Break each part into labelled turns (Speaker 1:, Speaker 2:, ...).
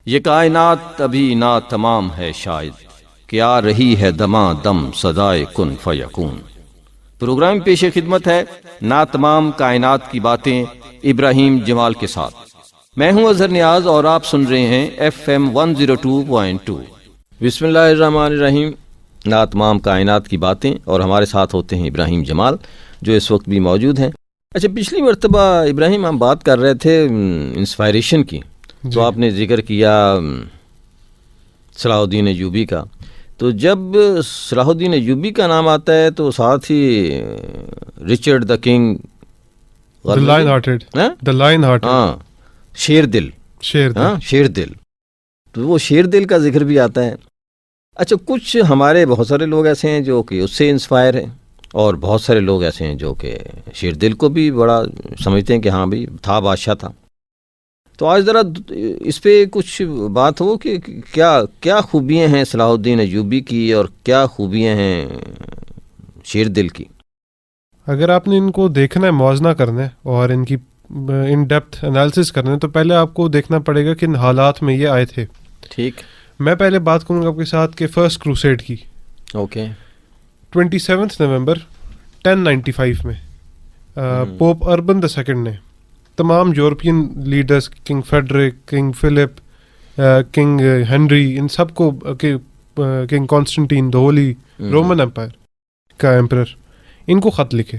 Speaker 1: یہ کائنات ابھی نا تمام ہے شاید، کہ آ رہی ہے دماں دم صدائے کن فیکون۔ پروگرام پیش خدمت ہے نا تمام کائنات کی باتیں ابراہیم جمال کے ساتھ۔ میں ہوں اظہر نیاز اور آپ سن رہے ہیں FM 102.2۔ بسم اللہ الرحمن الرحیم۔ نا تمام کائنات کی باتیں، اور ہمارے ساتھ ہوتے ہیں ابراہیم جمال جو اس وقت بھی موجود ہیں۔ اچھا، پچھلی مرتبہ ابراہیم ہم بات کر رہے تھے انسپائریشن کی، تو آپ نے ذکر کیا صلاح الدین ایوبی کا۔ تو جب صلاح الدین ایوبی کا نام آتا ہے تو ساتھ ہی رچرڈ دا کنگ، ہاں، شیر دل، شیر دل، تو وہ شیر دل کا ذکر بھی آتا ہے۔ اچھا، کچھ ہمارے بہت سارے لوگ ایسے ہیں جو کہ اس سے انسپائر ہیں، اور بہت سارے لوگ ایسے ہیں جو کہ شیر دل کو بھی بڑا سمجھتے ہیں کہ ہاں بھائی تھا، بادشاہ تھا۔ تو آج ذرا اس پہ کچھ بات ہو کہ کیا خوبیاں ہیں صلاح الدین ایوبی کی اور کیا خوبیاں ہیں شیر دل کی۔
Speaker 2: اگر آپ نے ان کو دیکھنا ہے، موازنہ کرنا ہے اور ان کی ان ڈیپتھ انالیسس کرنا ہے، تو پہلے آپ کو دیکھنا پڑے گا کہ ان حالات میں یہ آئے تھے۔
Speaker 1: ٹھیک،
Speaker 2: میں پہلے بات کروں گا آپ کے ساتھ کہ فرسٹ کروسیڈ کی۔
Speaker 1: اوکے۔
Speaker 2: 27 نومبر 1095 میں پوپ اربن II نے تمام European leaders, king Frederick, king Philip, king Henry, ان سب کو، king Constantine the holy Roman empire کا ایمپرر، ان کو خط لکھے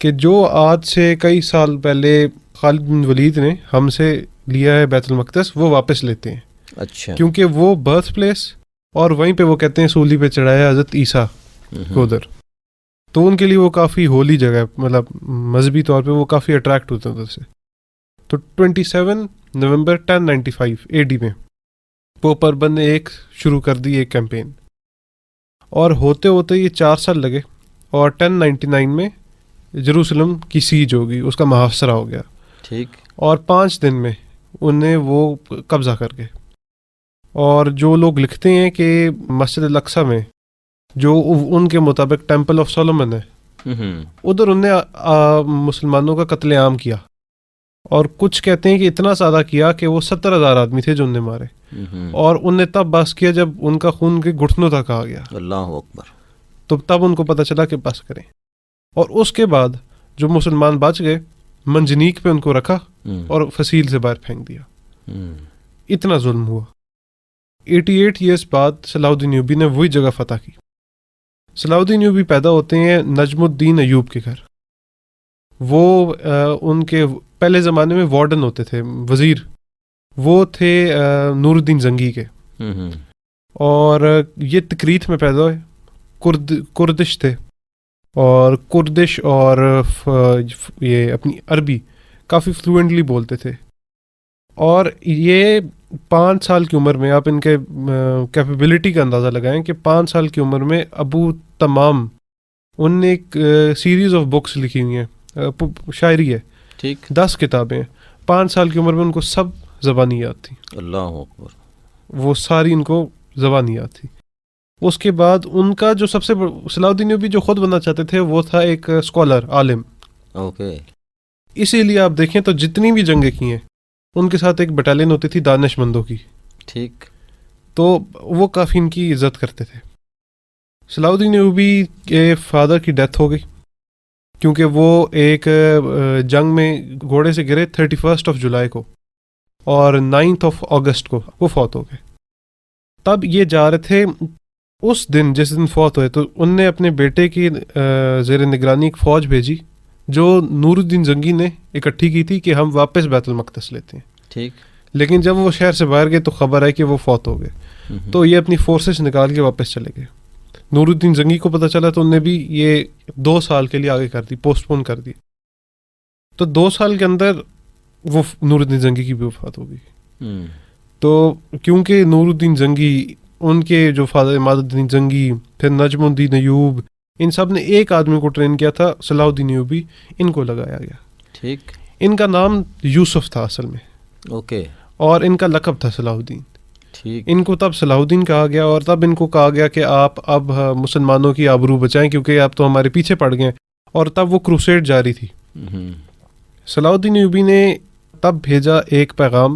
Speaker 2: کہ جو آج سے کئی سال پہلے خالد بن ولید نے ہم سے لیا ہے بیت المقدس، وہ واپس لیتے ہیں۔
Speaker 1: اچھا،
Speaker 2: کیونکہ وہ برتھ پلیس، اور وہیں پہ وہ کہتے ہیں سولی پہ چڑھایا حضرت عیسیٰ کو ادھر، تو ان کے لیے وہ کافی ہولی جگہ ہے، مطلب مذہبی طور پہ وہ کافی اٹریکٹ ہوتے ہیں ادھر سے۔ تو 27 نومبر 1095 AD میں پوپ اربن نے شروع کر دی ایک کیمپین، اور ہوتے ہوتے یہ 4 سال لگے، اور 1099 میں جروسلم کی سیج ہوگی، اس کا محاصرہ ہو گیا۔
Speaker 1: ٹھیک،
Speaker 2: اور 5 دن میں انہیں وہ قبضہ کر گئے۔ اور جو لوگ لکھتے ہیں کہ مسجد الاقصیٰ میں، جو ان کے مطابق ٹیمپل آف سولومن ہے، ادھر انہیں مسلمانوں کا قتل عام کیا، اور کچھ کہتے ہیں کہ اتنا زیادہ کیا کہ وہ 70,000 آدمی تھے جو انہیں مارے، اور انہیں تب بس کیا جب ان کا خون کے گھٹنوں تک آ گیا۔
Speaker 1: اللہ اکبر۔
Speaker 2: تو تب ان کو پتہ چلا کہ بس کریں، اور اس کے بعد جو مسلمان بچ گئے، منجنیق پہ ان کو رکھا اور فصیل سے باہر پھینک دیا۔ اتنا ظلم ہوا۔ 88 ایئرس بعد صلاح الدین ایوبی نے وہی جگہ فتح کی۔ صلاح الدین ایوبی پیدا ہوتے ہیں نجم الدین ایوب کے گھر۔ وہ ان کے پہلے زمانے میں وارڈن ہوتے تھے، وزیر، وہ تھے نور الدین زنگی کے، اور یہ تکریت میں پیدا ہوئے، کردش تھے، اور کردش اور یہ اپنی عربی کافی فلوئنٹلی بولتے تھے۔ اور یہ 5 سال کی عمر میں، آپ ان کے کیپیبلٹی کا اندازہ لگائیں کہ 5 سال کی عمر میں ابو تمام، ان نے ایک سیریز آف بکس لکھی ہوئی ہیں، شاعری ہے،
Speaker 1: ٹھیک،
Speaker 2: 10 کتابیں، 5 سال کی عمر میں ان کو سب زبانی یاد تھی۔
Speaker 1: اللہ اکبر۔
Speaker 2: وہ ساری ان کو زبانی یاد تھی۔ اس کے بعد ان کا جو سب سے صلاح الدین ایوبی جو خود بننا چاہتے تھے، وہ تھا ایک اسکالر، عالم۔
Speaker 1: اوکے۔
Speaker 2: اسی لیے آپ دیکھیں تو جتنی بھی جنگیں کی ہیں، ان کے ساتھ ایک بٹالین ہوتی تھی دانش مندوں کی۔
Speaker 1: ٹھیک۔
Speaker 2: تو وہ کافی ان کی عزت کرتے تھے۔ صلاح الدین ایوبی کے فادر کی ڈیتھ ہو گئی، کیونکہ وہ ایک جنگ میں گھوڑے سے گرے 31 جولائی کو، اور 9 اگست کو وہ فوت ہو گئے۔ تب یہ جا رہے تھے، اس دن جس دن فوت ہوئے، تو ان نے اپنے بیٹے کی زیر نگرانی ایک فوج بھیجی جو نور الدین زنگی نے اکٹھی کی تھی کہ ہم واپس بیت المقدس لیتے ہیں۔
Speaker 1: ٹھیک۔
Speaker 2: لیکن جب وہ شہر سے باہر گئے تو خبر آئی کہ وہ فوت ہو گئے، تو یہ اپنی فورسز نکال کے واپس چلے گئے۔ نور الدین زنگی کو پتہ چلا تو انہیں بھی یہ 2 سال کے لیے آگے کر دی، پوسٹ پون کر دی۔ تو 2 سال کے اندر وہ نور الدین زنگی کی بھی وفات ہو گئی۔ تو کیونکہ نور الدین زنگی، ان کے جو فادر عماد الدین زنگی، پھر نجم الدین ایوب، ان سب نے ایک آدمی کو ٹرین کیا تھا، صلاح الدین ایوبی، ان کو لگایا گیا۔
Speaker 1: ٹھیک۔
Speaker 2: ان کا نام یوسف تھا اصل میں،
Speaker 1: اوکے،
Speaker 2: اور ان کا لقب تھا صلاح الدین۔
Speaker 1: ٹھیک۔
Speaker 2: ان کو تب صلاح الدین کہا گیا، اور تب ان کو کہا گیا کہ آپ اب مسلمانوں کی آبرو بچائیں، کیونکہ آپ تو ہمارے پیچھے پڑ گئے۔ اور تب وہ کروسیڈ جاری تھی۔ صلاح الدین ایوبی نے تب بھیجا ایک پیغام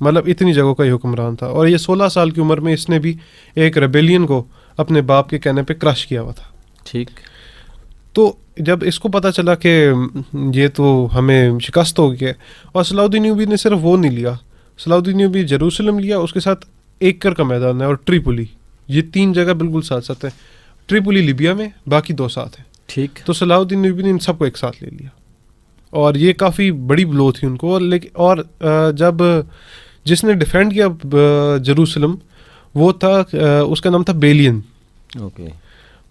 Speaker 2: مطلب اتنی جگہوں کا یہ حکمران تھا. اور یہ 16 سال کی عمر میں اس نے بھی ایک ریبیلین کو اپنے باپ کے کہنے پہ کرش کیا ہوا تھا.
Speaker 3: ٹھیک.
Speaker 2: تو جب اس کو پتہ چلا کہ یہ تو ہمیں شکست ہو گئی ہے, اور صلاح الدین ایوبی نے صرف وہ نہیں لیا, صلاح الدین ایوبی جیروسلم لیا, اس کے ساتھ ایکر کا میدان ہے اور ٹریپولی, یہ 3 جگہ بالکل ساتھ ساتھ ہیں. ٹریپولی لیبیا میں, باقی 2 ساتھ ہیں.
Speaker 3: ٹھیک.
Speaker 2: تو صلاح الدین ایوبی نے ان سب کو ایک ساتھ لے لیا, اور یہ کافی بڑی بلو تھی ان کو. اور جب جس نے ڈیفینڈ کیا جیروسلم وہ تھا, اس کا نام تھا بیلین.
Speaker 3: اوکے.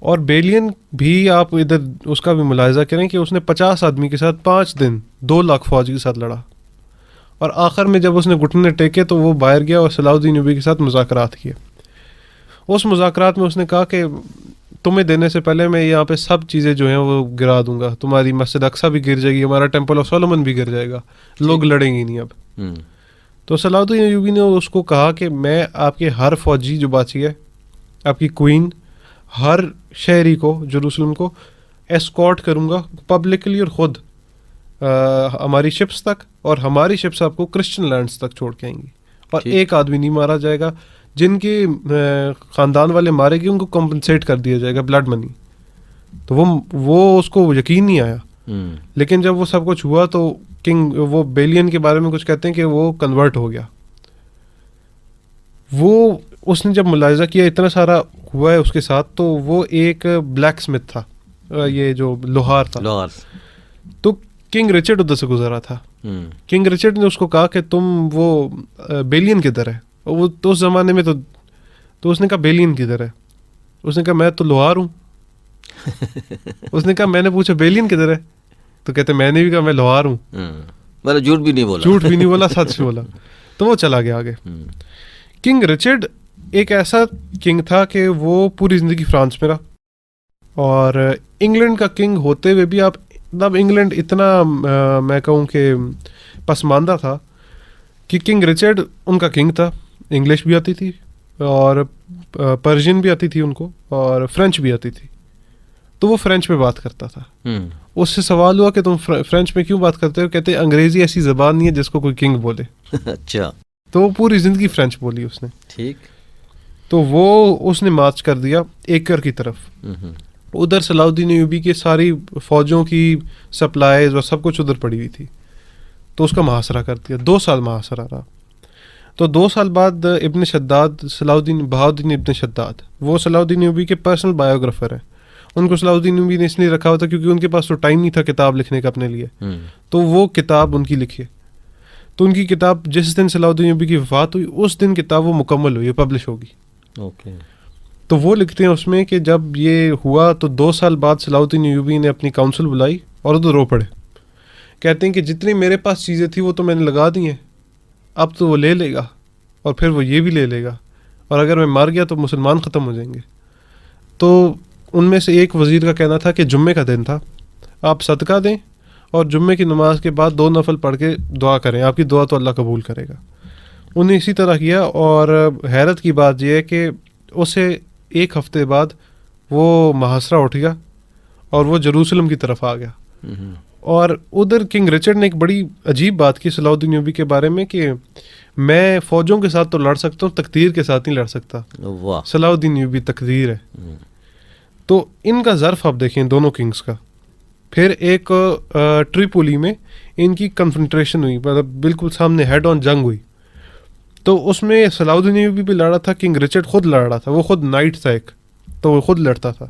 Speaker 2: اور بیلین بھی آپ ادھر اس کا بھی ملاحظہ کریں کہ اس نے 50 آدمی کے ساتھ 5 دن 2 لاکھ فوج کے ساتھ لڑا, اور آخر میں جب اس نے گھٹنے ٹیکے تو وہ باہر گیا اور صلاح الدین ایوبی کے ساتھ مذاکرات کیے. اس مذاکرات میں اس نے کہا کہ تمہیں دینے سے پہلے میں یہاں پہ سب چیزیں جو ہیں وہ گرا دوں گا, تمہاری مسجد اقصیٰ بھی گر جائے گی, ہمارا ٹیمپل آف سولومن بھی گر جائے گا, لوگ لڑیں گی نہیں اب. تو صلاح الدین ایوبی نے اس کو کہا کہ میں آپ کے ہر فوجی جو باچی ہے, آپ کی کوئین, ہر شہری کو جیروسلم کو ایسکارٹ کروں گا پبلکلی, اور خود ہماری شپس تک, اور ہماری شپس آپ کو کرسچن لینڈس تک چھوڑ کے آئیں گی, اور ایک آدمی نہیں مارا جائے گا. جن کے خاندان والے مارے گئے ان کو کمپنسیٹ کر دیا جائے گا بلڈ منی. تو وہ اس کو یقین نہیں آیا, لیکن جب وہ سب کچھ ہوا تو کنگ, وہ بیلین کے بارے میں کچھ کہتے ہیں کہ وہ کنورٹ ہو گیا. وہ اس نے جب ملاحظہ کیا اتنا سارا ہوا ہے اس کے ساتھ, تو وہ ایک بلیک اسمتھ تھا, یہ جو لوہار تھا. تو کنگ رچرڈ ادھر سے گزرا تھا. کنگ رچرڈ نے اس کو کہا کہ تم وہ بیلین کدھر ہے. وہ تو اس زمانے میں تو اس نے کہا بیلین کدھر ہے. اس نے کہا میں تو لوہار ہوں. اس نے کہا, میں نے پوچھا بیلین کدھر ہے, تو کہتے میں نے بھی کہا میں لوہار ہوں.
Speaker 3: جھوٹ بھی نہیں
Speaker 2: بولا, سچ بولا. تو وہ چلا گیا آگے. کنگ رچرڈ ایک ایسا کنگ تھا کہ وہ پوری زندگی فرانس میں رہا, اور انگلینڈ کا کنگ ہوتے ہوئے بھی آپ تب انگلینڈ اتنا میں کہوں کہ پسماندہ تھا کہ کنگ رچرڈ ان کا کنگ تھا. انگلش بھی آتی تھی, اور پرشین بھی آتی تھی ان کو, اور فرینچ بھی آتی تھی. تو وہ فرینچ میں بات کرتا تھا. اس سے سوال ہوا کہ تم فرینچ میں کیوں بات کرتے ہو؟ کہتے انگریزی ایسی زبان نہیں ہے جس کو کوئی کنگ بولے.
Speaker 3: اچھا.
Speaker 2: تو وہ پوری زندگی فرینچ بولی اس نے.
Speaker 3: ٹھیک.
Speaker 2: تو وہ اس نے مارچ کر دیا ایکر کی طرف. ادھر صلاح الدین ایوبی کے ساری فوجوں کی سپلائیز اور سب کچھ ادھر پڑی ہوئی تھی. تو اس کا محاصرہ کر دیا. 2 سال محاصرہ رہا. تو 2 سال بعد ابن شداد, بہاؤالدین ابن شداد, وہ صلاح الدین ایوبی کے پرسنل بایوگرافر ہیں. ان کو صلاح الدین ایوبی نے اس لیے رکھا ہوا تھا کیونکہ ان کے پاس تو ٹائم نہیں تھا کتاب لکھنے کا اپنے لیے. تو وہ کتاب ان کی لکھی. تو ان کی کتاب جس دن صلاح الدین ایوبی کی وفات ہوئی اس دن کتاب وہ مکمل ہوئی, پبلش ہوگی. تو وہ لکھتے ہیں اس میں کہ جب یہ ہوا تو 2 سال بعد صلاح الدین ایوبی نے اپنی کاؤنسل بلائی اور ادھر رو پڑے. کہتے ہیں کہ جتنی میرے پاس چیزیں تھیں وہ تو میں نے لگا دی ہیں, اب تو وہ لے لے گا, اور پھر وہ یہ بھی لے لے گا, اور اگر میں مار گیا تو مسلمان ختم ہو جائیں گے. تو ان میں سے ایک وزیر کا کہنا تھا کہ جمعے کا دن تھا, آپ صدقہ دیں اور جمعے کی نماز کے بعد 2 نفل پڑھ کے دعا کریں, آپ کی دعا تو اللہ قبول کرے گا. انہوں نے اسی طرح کیا, اور حیرت کی بات یہ ہے کہ اسے 1 ہفتے بعد وہ محاصرہ اٹھ گیا اور وہ جیروسلم کی طرف آ گیا. اور ادھر کنگ رچرڈ نے ایک بڑی عجیب بات کی صلاح الدین ایوبی کے بارے میں کہ میں فوجوں کے ساتھ تو لڑ سکتا ہوں, تقدیر کے ساتھ نہیں لڑ سکتا. صلاح الدین ایوبی تقدیر ہے. تو ان کا ظرف آپ دیکھیں دونوں کنگز کا. پھر ایک ٹریپولی میں ان کی کنفرنٹریشن ہوئی, مطلب بالکل سامنے ہیڈ آن جنگ ہوئی. تو اس میں صلاح الدین ایوبی بھی لڑ رہا تھا, کنگ رچرڈ خود لڑ رہا تھا. وہ خود نائٹ تھا ایک, تو وہ خود لڑتا تھا.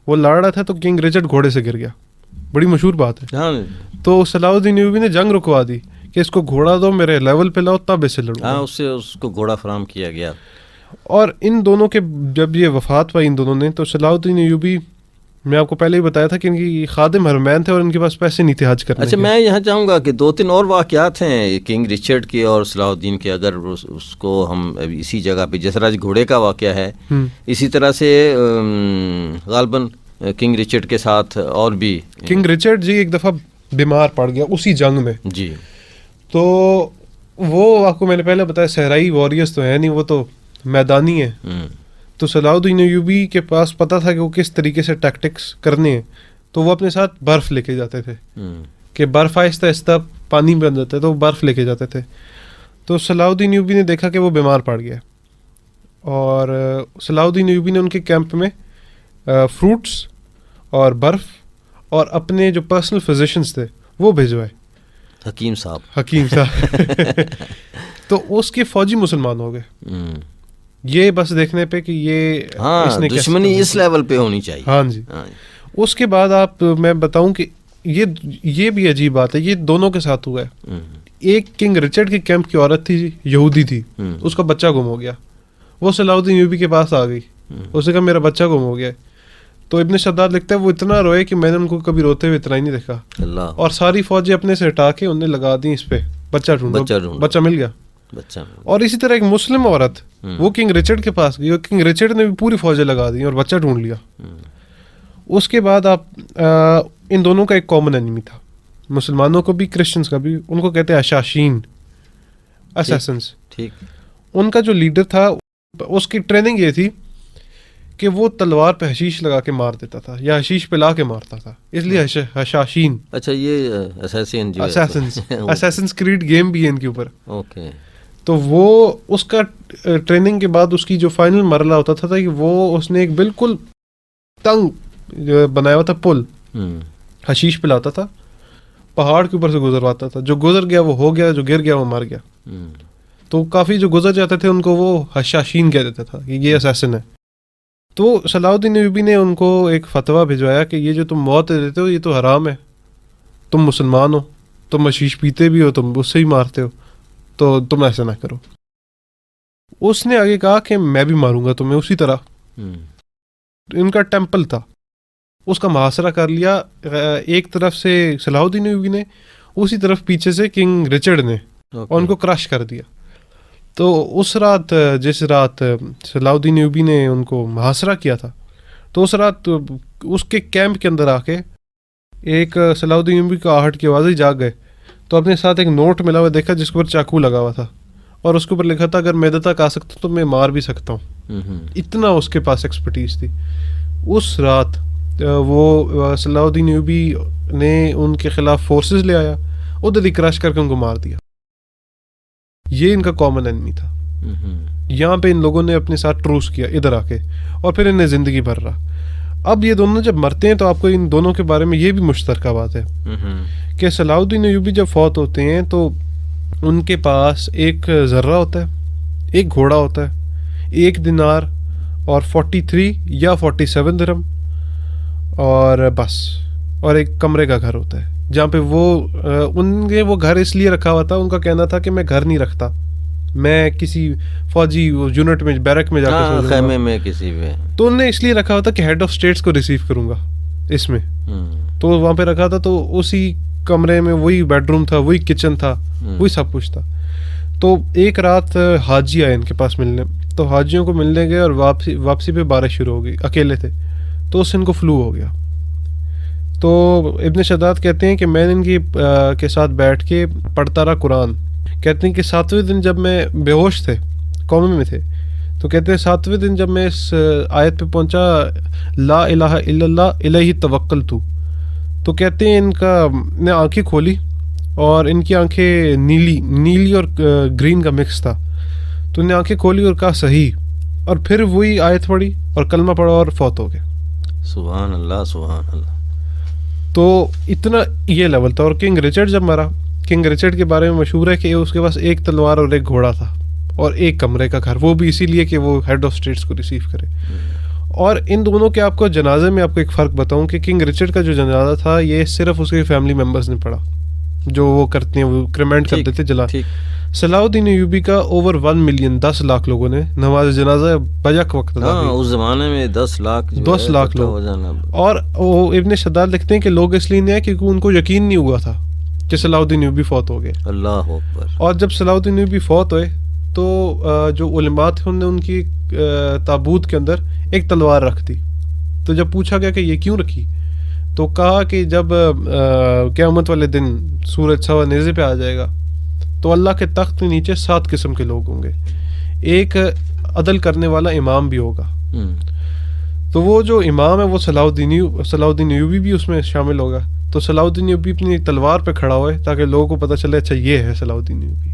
Speaker 2: وہ لڑ رہا تھا تو کنگ رچرڈ گھوڑے سے گر گیا. بڑی مشہور بات ہے. تو صلاح الدین ایوبی نے جنگ رکوا دی کہ اس کو گھوڑا دو, میرے لیول پہ لاؤ, تب اسے لڑوں.
Speaker 3: اس کو گھوڑا فراہم کیا گیا.
Speaker 2: اور ان دونوں کے جب یہ وفات پائی ان دونوں نے, تو صلاح الدین ایوبی, میں آپ کو پہلے ہی بتایا تھا کہ ان کی خادم حرمین تھے اور ان کے پاس پیسے نہیں تھے حج کرنے.
Speaker 3: اچھا, میں یہاں چاہوں گا کہ 2-3 اور واقعات ہیں کنگ رچرڈ کے اور صلاح الدین کے, اگر اس کو ہم اسی جگہ پہ, جس طرح گھوڑے کا واقعہ ہے اسی طرح سے غالباً کنگ رچرڈ کے ساتھ اور بھی.
Speaker 2: کنگ رچرڈ جی ایک دفعہ بیمار پڑ گیا اسی جنگ میں
Speaker 3: جی.
Speaker 2: تو وہ آپ کو میں نے پہلے بتایا صحرائی واریئرز تو ہیں نہیں, وہ تو میدانی ہیں. تو صلاح الدین ایوبی کے پاس پتہ تھا کہ وہ کس طریقے سے ٹیکٹکس کرنے ہیں. تو وہ اپنے ساتھ برف لے کے جاتے تھے کہ برف آہستہ آہستہ پانی بن جاتا ہے, تو وہ برف لے کے جاتے تھے. تو صلاح الدین ایوبی نے دیکھا کہ وہ بیمار پڑ گیا اور صلاح الدین ایوبی نے ان کے کیمپ میں فروٹس اور برف اور اپنے جو پرسنل فزیشنز تھے وہ بھیجوائے.
Speaker 3: حکیم صاحب
Speaker 2: تو اس کے فوجی مسلمان ہو گئے یہ بس دیکھنے پہ کہ یہ
Speaker 3: ہاں دشمنی اس لیول پہ ہونی چاہیے.
Speaker 2: ہاں جی. اس کے بعد آپ میں بتاؤں کہ یہ بھی عجیب بات ہے, یہ دونوں کے ساتھ ہوا ہے. ایک کنگ رچرڈ کے کیمپ کی عورت تھی, یہودی تھی, اس کا بچہ گم ہو گیا, وہ صلاح الدین ایوبی کے پاس آ گئی, اس نے کہا میرا بچہ گم ہو گیا. تو ابن شداد لکھتا ہے وہ اتنا روئے کہ میں نے ان کو کبھی روتے ہوئے اتنا ہی نہیں دیکھا. اور ساری فوجیں اپنے سے ہٹا کے انہیں لگا دی اس پہ بچہ ڈھونڈو, بچہ مل گیا. اور اسی طرح ایک مسلم عورت وہ کنگ رچرڈ کے پاس گئی اور کنگ رچرڈ نے بھی پوری فوجیں لگا دی اور بچہ ڈھونڈ لیا. اس کے بعد آپ ان دونوں کا ایک کامن انیمی تھا, مسلمانوں کو بھی کرسچنس کا بھی, ان کو کہتے ہیں اشاشین, اسیسنس. ان کا جو لیڈر تھا اس کی ٹریننگ یہ تھی کہ وہ تلوار پہ حشیش لگا کے مار دیتا تھا یا حشیش پہ لا کے مارتا تھا, اس لیے حشاشین.
Speaker 3: اچھا یہ
Speaker 2: اسیسنس کریڈ گیم بھی ہے ان کے اوپر.
Speaker 3: اوکے.
Speaker 2: تو وہ اس کا ٹریننگ کے بعد اس کی جو فائنل مرحلہ ہوتا تھا کہ وہ اس نے ایک بالکل تنگ بنایا ہوا تھا پل, حشیش پہ لاتا تھا, پہاڑ کے اوپر سے گزرواتا تھا, جو گزر گیا وہ ہو گیا, جو گر گیا وہ مر گیا. تو کافی جو گزر جاتے تھے ان کو وہ حشاشین کہہ دیتا تھا کہ یہ اسیسن ہے. تو صلاح الدین ایوبی نے ان کو ایک فتویٰ بھجوایا کہ یہ جو تم موت دیتے ہو یہ تو حرام ہے, تم مسلمان ہو, تم حشیش پیتے بھی ہو, تم اس سے ہی مارتے ہو, تو تم ایسا نہ کرو. اس نے آگے کہا کہ میں بھی ماروں گا تمہیں اسی طرح. ان کا ٹیمپل تھا, اس کا محاصرہ کر لیا ایک طرف سے صلاح الدین ایوبی نے, اسی طرف پیچھے سے کنگ رچرڈ نے, اور ان کو کرش کر دیا. تو اس رات جس رات صلاح الدین ایوبی نے ان کو محاصرہ کیا تھا, تو اس رات اس کے کیمپ کے اندر آ کے ایک صلاح الدین ایوبی کا آہٹ کی آواز ہی جاگ گئے. تو اپنے ساتھ ایک نوٹ ملا ہوا دیکھا جس کے اوپر چاقو لگا ہوا تھا, اور اس کے اوپر لکھا تھا اگر میدے تک آ سکتا تو میں مار بھی سکتا ہوں. اتنا اس کے پاس ایکسپرٹیز تھی. اس رات وہ صلاح الدین ایوبی نے ان کے خلاف فورسز لے آیا, ادھر ہی کرش کر کے ان کو مار دیا. یہ ان کا کامن انیمی تھا. یہاں پہ ان لوگوں نے اپنے ساتھ ٹروس کیا ادھر آ کے, اور پھر انہیں زندگی بھر رہا. اب یہ دونوں جب مرتے ہیں تو آپ کو ان دونوں کے بارے میں یہ بھی مشترکہ بات ہے کہ صلاح الدین ایوبی جب فوت ہوتے ہیں تو ان کے پاس ایک ذرہ ہوتا ہے, ایک گھوڑا ہوتا ہے, 1 دینار اور 43 یا 47 درہم, اور بس, اور ایک کمرے کا گھر ہوتا ہے جہاں پہ وہ گھر اس لیے رکھا ہوا تھا, ان کا کہنا تھا کہ میں گھر نہیں رکھتا, میں کسی فوجی یونٹ میں بیرک میں جا کے
Speaker 3: خیمے میں کسی میں.
Speaker 2: تو انہوں نے اس لیے رکھا ہوا تھا کہ ہیڈ آف اسٹیٹس کو ریسیو کروں گا اس میں, تو وہاں پہ رکھا تھا. تو اسی کمرے میں وہی بیڈ روم تھا, وہی کچن تھا, وہی سب کچھ تھا. تو ایک رات حاجی آئے ان کے پاس ملنے, تو حاجیوں کو ملنے گئے اور واپسی پہ بارش شروع ہو گئی, اکیلے تھے, تو اس سے ان کو فلو ہو گیا. تو ابن شداد کہتے ہیں کہ میں نے ان کے ساتھ بیٹھ کے پڑھتا رہا قرآن. کہتے ہیں کہ 7ویں دن جب میں بے ہوش تھے, قوم میں تھے, تو کہتے ہیں 7ویں دن جب میں اس آیت پہ پہنچا لا الہ الا اللہ الیہ توکلت, تو کہتے ہیں ان نے آنکھیں کھولی اور ان کی آنکھیں نیلی اور گرین کا مکس تھا. تو انہیں آنکھیں کھولی اور کہا صحیح, اور پھر وہی آیت پڑھی اور کلمہ پڑھا اور فوت ہو گئے.
Speaker 3: سبحان اللہ سبحان اللہ.
Speaker 2: تو اتنا یہ لیول تھا. اور کنگ رچرڈ جب مرا, کنگ رچرڈ کے بارے میں مشہور ہے کہ اس کے پاس ایک تلوار اور ایک گھوڑا تھا اور ایک کمرے کا گھر, وہ بھی اسی لیے کہ وہ ہیڈ آف اسٹیٹس کو ریسیو کرے. اور ان دونوں کے آپ کو جنازے میں آپ کو ایک فرق بتاؤں کہ کنگ رچرڈ کا جو جنازہ تھا یہ صرف اس کے فیملی ممبرز نے پڑھا, جو وہ کرتے ہیں وہ کریمنٹ کر دیتے جلا. صلاح الدین ایوبی کا اوور 1 ملین 10 لاکھ لوگوں نے نماز جنازہ بیک وقت ادا کی.
Speaker 3: اس زمانے میں 10 لاکھ
Speaker 2: لوگ. اور وہ ابن شداد لکھتے ہیں کہ لوگ اس لیے نہیں آئے کیونکہ ان کو یقین نہیں ہوا تھا کہ صلاح الدین ایوبی فوت ہو گئے.
Speaker 3: اللہ اکبر.
Speaker 2: اور جب صلاح الدین ایوبی فوت ہوئے تو جو علماء تھے انہوں نے ان کی تابوت کے اندر ایک تلوار رکھ دی. تو جب پوچھا گیا کہ یہ کیوں رکھی, تو کہا کہ جب قیامت والے دن سورج سوا نیزے پہ آ جائے گا تو اللہ کے تخت کے نیچے 7 قسم کے لوگ ہوں گے, ایک عدل کرنے والا امام بھی ہوگا. تو وہ جو امام ہے وہ صلاح الدین ایوبی بھی اس میں شامل ہوگا. تو صلاح الدین ایوبی اپنی تلوار پہ کھڑا ہوئے تاکہ لوگوں کو پتہ چلے اچھا یہ ہے صلاح الدین ایوبی.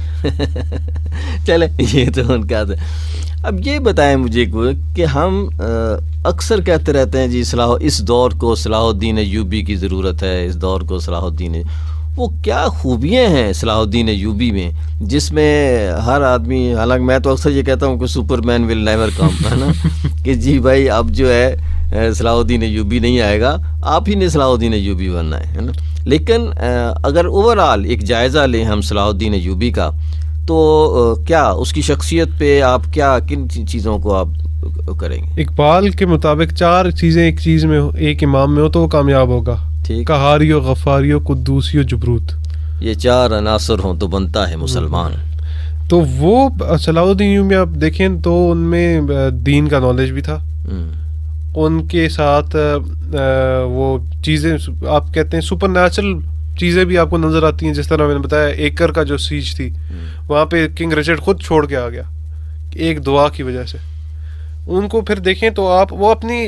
Speaker 3: چلے یہ تو ان کا تھا. اب یہ بتائیں مجھے کہ ہم اکثر کہتے رہتے ہیں جی اس دور کو صلاح الدین ایوبی کی ضرورت ہے, اس دور کو صلاح الدین. وہ کیا خوبیاں ہیں صلاح الدین ایوبی میں جس میں ہر آدمی, حالانکہ میں تو اکثر یہ کہتا ہوں کہ super main will never come, ہے نا, کہ جی بھائی اب جو ہے صلاح الدین ایوبی نہیں آئے گا, آپ ہی نے صلاح الدین ایوبی بننا ہے نا. لیکن اگر اوور آل ایک جائزہ لیں ہم صلاح الدین ایوبی کا, تو کیا اس کی شخصیت پہ آپ کن چیزوں کو آپ کریں گے؟
Speaker 2: اقبال کے مطابق 4 چیزیں ایک چیز میں ایک امام میں ہو تو وہ کامیاب ہوگا. قہاریو, غفاریو, قدوسیو, جبروت. یہ
Speaker 3: 4 عناصر ہوں تو بنتا ہے مسلمان.
Speaker 2: تو وہ صلاح الدین ایوبی آپ دیکھیں تو ان میں دین کا نالج بھی تھا. ان کے ساتھ وہ چیزیں آپ کہتے ہیں سپر نیچرل چیزیں بھی آپ کو نظر آتی ہیں. جس طرح میں نے بتایا ایکر کا جو سیج تھی, وہاں پہ کنگ رچرڈ خود چھوڑ کے آ گیا ایک دعا کی وجہ سے. ان کو پھر دیکھیں تو وہ اپنی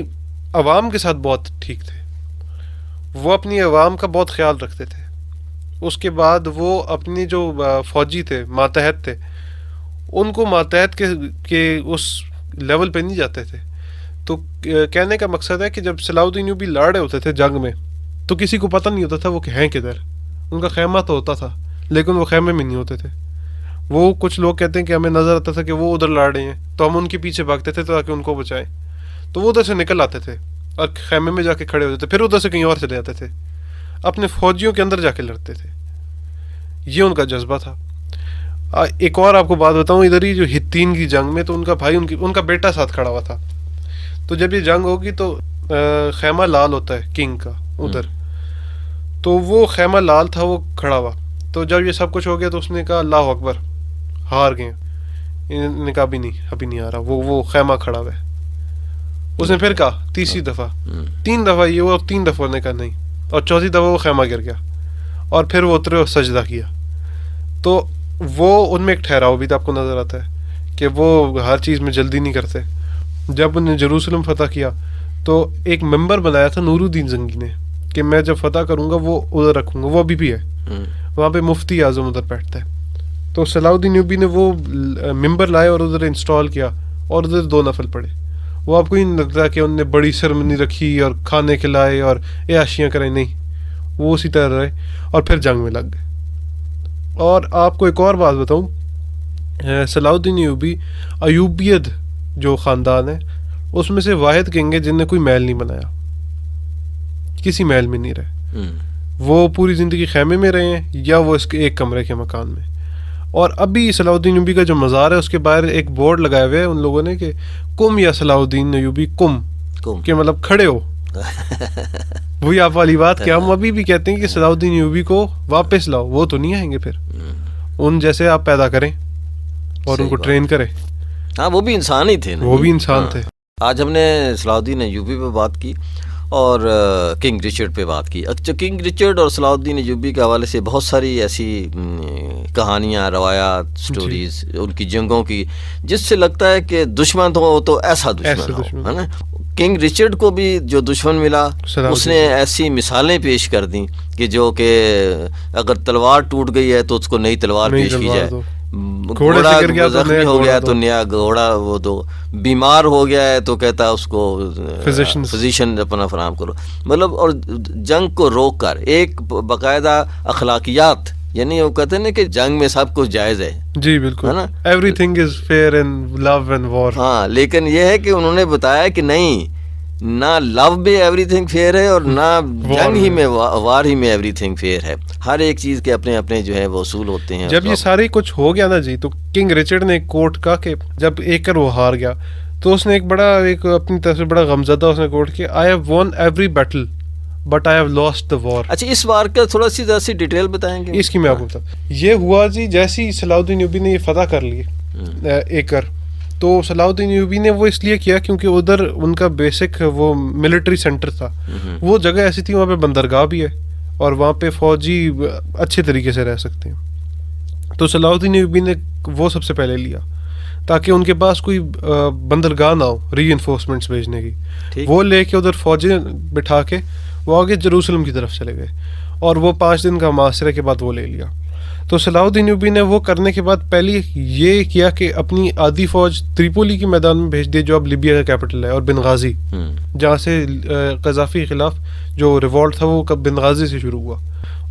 Speaker 2: عوام کے ساتھ بہت ٹھیک تھے, وہ اپنی عوام کا بہت خیال رکھتے تھے. اس کے بعد وہ اپنی جو فوجی تھے, ماتحت تھے, ان کو ماتحت کے اس لیول پہ نہیں جاتے تھے. تو کہنے کا مقصد ہے کہ جب صلاح الدین ایوبی لڑ رہے ہوتے تھے جنگ میں تو کسی کو پتہ نہیں ہوتا تھا وہ کہ ہیں کدھر. ان کا خیمہ تو ہوتا تھا لیکن وہ خیمے میں نہیں ہوتے تھے. وہ کچھ لوگ کہتے ہیں کہ ہمیں نظر آتا تھا کہ وہ ادھر لڑ رہے ہیں تو ہم ان کے پیچھے بھاگتے تھے تاکہ ان کو بچائیں. تو وہ ادھر سے نکل آتے تھے اور خیمے میں جا کے کھڑے ہوتے تھے, پھر ادھر سے کہیں اور چلے جاتے تھے, اپنے فوجیوں کے اندر جا کے لڑتے تھے. یہ ان کا جذبہ تھا. ایک اور آپ کو بات بتاؤں, ادھر ہی جو ہتین کی جنگ میں تو ان کا بھائی ان کا بیٹا ساتھ کھڑا ہوا تھا. تو جب یہ جنگ ہوگی تو خیمہ لال ہوتا ہے کنگ کا ادھر, تو وہ خیمہ لال تھا وہ کھڑا ہوا. تو جب یہ سب کچھ ہو گیا تو اس نے کہا اللہ اکبر, ہار گئے. انہوں نے کہا ابھی نہیں آ رہا, وہ خیمہ کھڑا ہوا ہے. اس نے پھر کہا تیسری دفعہ, 3 دفعہ یہ ہوا, 3 دفعہ نے کہا نہیں, اور چوتھی دفعہ وہ خیمہ گر گیا اور پھر وہ اترے اور سجدہ کیا. تو وہ ان میں ایک ٹھہراؤ بھی تھا, آپ کو نظر آتا ہے کہ وہ ہر چیز میں جلدی نہیں کرتے. جب انہیں جروسلم فتح کیا تو ایک ممبر بنایا تھا نور الدین زنگی نے کہ میں جب فتح کروں گا وہ ادھر رکھوں گا, وہ ابھی بھی ہے وہاں پہ, مفتی اعظم ادھر بیٹھتا ہے. تو صلاح الدین ایوبی نے وہ ممبر لائے اور ادھر انسٹال کیا اور ادھر 2 نفل پڑھے. وہ آپ کو ہی نہیں لگتا کہ انہوں نے بڑی سرمنی رکھی اور کھانے کھلائے اور عیاشیاں کریں, نہیں, وہ اسی طرح رہے اور پھر جنگ میں لگ گئے. اور آپ کو ایک اور بات بتاؤں, صلاح الدین ایوبی ایوبیت جو خاندان ہے اس میں سے واحد کنگ ہے جن نے کوئی محل نہیں بنایا, کسی محل میں نہیں رہے. وہ پوری زندگی خیمے میں رہے ہیں یا وہ اس کے ایک کمرے کے مکان میں. اور ابھی صلاح الدین ایوبی کا جو مزار ہے اس کے باہر ایک بورڈ لگائے ہوئے ہیں ان لوگوں نے کہ کم یا صلاح الدین ایوبی کم, کہ مطلب کھڑے ہو. وہی آپ والی بات کہ ہم ابھی بھی کہتے ہیں کہ صلاح الدین ایوبی کو واپس لاؤ, وہ تو نہیں آئیں گے, پھر ان جیسے آپ پیدا کریں اور ان کو ٹرین کریں.
Speaker 3: ہاں وہ بھی انسان ہی تھے,
Speaker 2: وہ بھی انسان تھے.
Speaker 3: آج ہم نے صلاح الدین ایوبی پہ بات کی اور کنگ رچرڈ پہ بات کی. اچھا, کنگ رچرڈ اور صلاح الدین ایوبی کے حوالے سے بہت ساری ایسی کہانیاں, روایات, سٹوریز ان کی جنگوں کی جس سے لگتا ہے کہ دشمن ہو تو ایسا دشمن ہو, ہے نا. کنگ رچرڈ کو بھی جو دشمن ملا اس نے ایسی مثالیں پیش کر دیں کہ جو کہ اگر تلوار ٹوٹ گئی ہے تو اس کو نئی تلوار پیش کی جائے, گھوڑا زخمی ہو گیا تو نیا گھوڑا, وہ تو بیمار ہو گیا ہے تو کہتا اس کو فزیشین اپنا فراہم کرو. مطلب اور جنگ کو روک کر ایک باقاعدہ اخلاقیات, یعنی وہ کہتے ہیں نا کہ جنگ میں سب کچھ جائز ہے.
Speaker 2: جی بالکل, ہے نا, everything is fair in love and war.
Speaker 3: ہاں, لیکن یہ ہے کہ انہوں نے بتایا کہ نہیں, نہ لو میں ایوری تھنگ فیئر ہے اور نہ جنگ ہی میں, وار ہی میں ایوری تھنگ فیئر ہے. ہر ایک چیز کے اپنے اپنے جو ہے وہ اصول ہوتے ہیں.
Speaker 2: جب یہ سارے کچھ ہو گیا نا جی, تو کنگ رچرڈ نے ایک کوٹ کہا کہ جب ایکر وہ ہار گیا تو اس نے ایک اپنی طرف سے بڑا غمزدہ اس نے کوٹ کیا, I have won every battle but I have lost the war.
Speaker 3: اچھا, اس وار کا تھوڑا سی ڈیٹیل بتائیں گے؟
Speaker 2: اس کی میں آپ کو بتاؤں. یہ ہوا جی جیسے ہی صلاح الدین ایوبی نے یہ فتح کر لی ایکر, تو صلاح الدین ایوبی نے وہ اس لیے کیا کیونکہ ادھر ان کا بیسک وہ ملٹری سینٹر تھا. وہ جگہ ایسی تھی وہاں پہ بندرگاہ بھی ہے اور وہاں پہ فوجی اچھے طریقے سے رہ سکتے ہیں. تو صلاح الدین ایوبی نے وہ سب سے پہلے لیا. تاکہ ان کے پاس کوئی بندرگاہ نہ ہو ری انفورسمنٹس بھیجنے کی. وہ لے کے ادھر فوجیں بٹھا کے وہ آگے جروسلم کی طرف چلے گئے اور وہ 5 دن کا محاصرے کے بعد وہ لے لیا. تو صلاح الدین ایوبی نے وہ کرنے کے بعد پہلے یہ کیا کہ اپنی آدھی فوج تریپولی کے میدان میں بھیج دی جو اب لیبیا کا کیپٹل ہے, اور بنغازی جہاں سے قذافی کے خلاف جو ریوولٹ تھا وہ بنغازی سے شروع ہوا.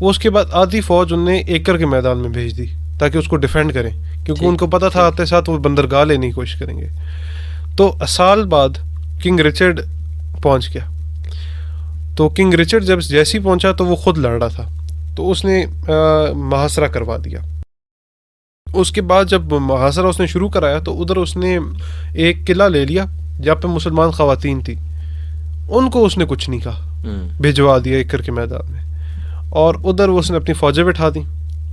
Speaker 2: وہ اس کے بعد آدھی فوج انہوں نے ایکر کے میدان میں بھیج دی تاکہ اس کو ڈیفینڈ کریں, کیونکہ ان کو پتہ تھا آتے ساتھ وہ بندرگاہ لینے کی کوشش کریں گے. تو سال بعد کنگ رچرڈ پہنچ گیا. تو کنگ رچرڈ جب جیسے ہی پہنچا تو وہ خود لڑ رہا تھا, تو اس نے محاصرہ کروا دیا. اس کے بعد جب محاصرہ اس نے شروع کرایا تو ادھر اس نے ایک قلعہ لے لیا جہاں پہ مسلمان خواتین تھی, ان کو اس نے کچھ نہیں کہا, بھجوا دیا ایکر کے میدان میں, اور ادھر وہ اس نے اپنی فوجیں بٹھا دیں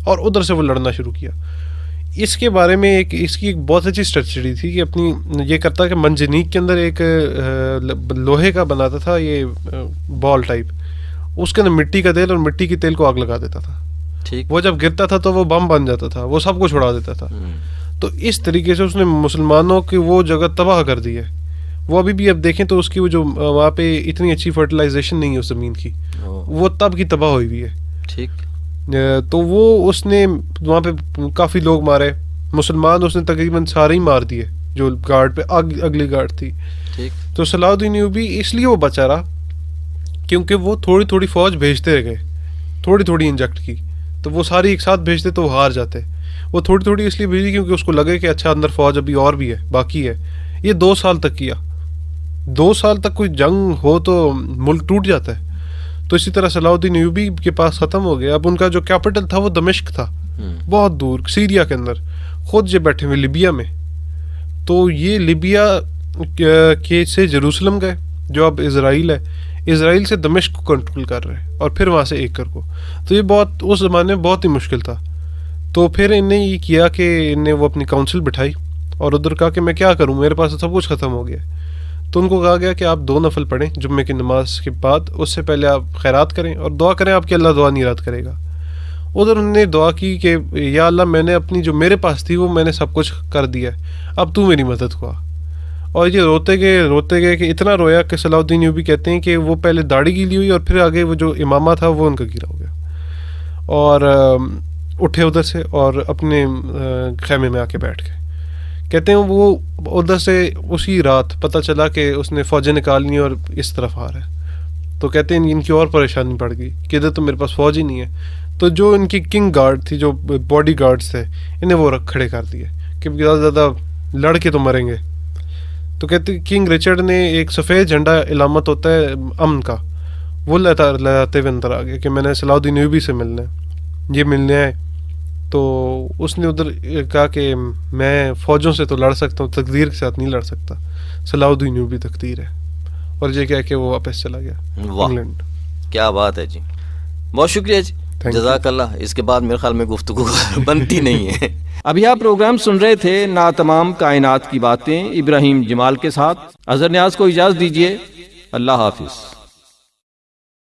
Speaker 2: اور ادھر سے وہ لڑنا شروع کیا. اس کے بارے میں اس کی ایک بہت اچھی اسٹریٹجی تھی کہ اپنی یہ کرتا کہ منجنیک کے اندر ایک لوہے کا بناتا تھا یہ بال ٹائپ, اس کے اندر مٹی کا تیل اور مٹی کے تیل کو آگ لگا دیتا تھا. وہ جب گرتا تھا تو وہ بم بن جاتا تھا, وہ سب کو چھڑا دیتا تھا. تو اس طریقے سے اس نے مسلمانوں کی وہ جگہ تباہ کر دی ہے. وہ ابھی بھی اب دیکھیں تو اس کی وہ جو وہاں پہ اتنی اچھی فرٹیلائزیشن نہیں ہے اس زمین کی, وہ تب کی تباہ ہوئی ہوئی ہے. ٹھیک. تو وہ اس نے وہاں پہ کافی لوگ مارے, مسلمان اس نے تقریباً سارے ہی مار دیے جو گارڈ پہ اگلی گارڈ تھی. تو صلاح الدین ایوبی اس لیے وہ بچا رہا کیونکہ وہ تھوڑی تھوڑی فوج بھیجتے گئے, تھوڑی تھوڑی انجیکٹ کی, تو وہ ساری ایک ساتھ بھیجتے تو وہ ہار جاتے. وہ تھوڑی تھوڑی اس لیے بھیجی کیونکہ اس کو لگے کہ اچھا اندر فوج ابھی اور بھی ہے, باقی ہے. یہ 2 سال تک کیا. 2 سال تک کوئی جنگ ہو تو ملک ٹوٹ جاتا ہے. تو اسی طرح صلاح الدین ایوبی کے پاس ختم ہو گیا. اب ان کا جو کیپٹل تھا وہ دمشق تھا, بہت دور سیریا کے اندر, خود یہ بیٹھے ہوئے لیبیا میں. تو یہ لیبیا کے سے جروسلم گئے جو اب اسرائیل ہے, اسرائیل سے دمشق کو کنٹرول کر رہے اور پھر وہاں سے ایکر کو. تو یہ بہت اس زمانے میں بہت ہی مشکل تھا. تو پھر انہیں یہ کیا کہ انہیں وہ اپنی کونسل بٹھائی اور ادھر کہا کہ میں کیا کروں, میرے پاس سب کچھ ختم ہو گیا. تو ان کو کہا گیا کہ آپ 2 نفل پڑھیں جمعے کی نماز کے بعد, اس سے پہلے آپ خیرات کریں اور دعا کریں آپ کی اللہ دعا نہیں رد کرے گا. ادھر انہوں نے دعا کی کہ یا اللہ میں نے اپنی جو میرے پاس تھی وہ میں نے سب کچھ کر دیا ہے, اب تو میری مدد کو آ. اور یہ روتے گئے کہ اتنا رویا کہ صلاح الدین ایوبی کہتے ہیں کہ وہ پہلے داڑھی گیلی ہوئی اور پھر آگے وہ جو امامہ تھا وہ ان کا گیلا ہو گیا, اور اٹھے ادھر سے اور اپنے خیمے میں آ کے بیٹھ گئے. کہتے ہیں وہ ادھر سے اسی رات پتہ چلا کہ اس نے فوجیں نکال لی اور اس طرف آ رہا ہے. تو کہتے ہیں ان کی اور پریشانی پڑ گئی کہ ادھر تو میرے پاس فوج ہی نہیں ہے. تو جو ان کی کنگ گارڈ تھی, جو باڈی گارڈز تھے, انہیں وہ کھڑے کر دیے کہ زیادہ سے زیادہ لڑ کے تو مریں گے. تو کہتے کنگ رچرڈ نے ایک سفید جھنڈا علامت ہوتا ہے امن کا, وہ لہراتے ہوئے اندر آ گیا کہ میں نے صلاح الدین ایوبی سے ملنا ہے, یہ ملنے آئے. تو اس نے ادھر کہا کہ میں فوجوں سے تو لڑ سکتا ہوں, تقدیر کے ساتھ نہیں لڑ سکتا, صلاح الدین ایوبی تقدیر ہے. اور یہ کہہ کے وہ واپس چلا گیا انگلینڈ.
Speaker 3: کیا بات ہے جی, بہت شکریہ جی, جزاک اللہ. اس کے بعد میرے خیال میں گفتگو بنتی نہیں ہے.
Speaker 1: ابھی آپ پروگرام سن رہے تھے ناتمام کائنات کی باتیں ابراہیم جمال کے ساتھ. اظہر نیاز کو اجازت دیجیے, اللہ حافظ.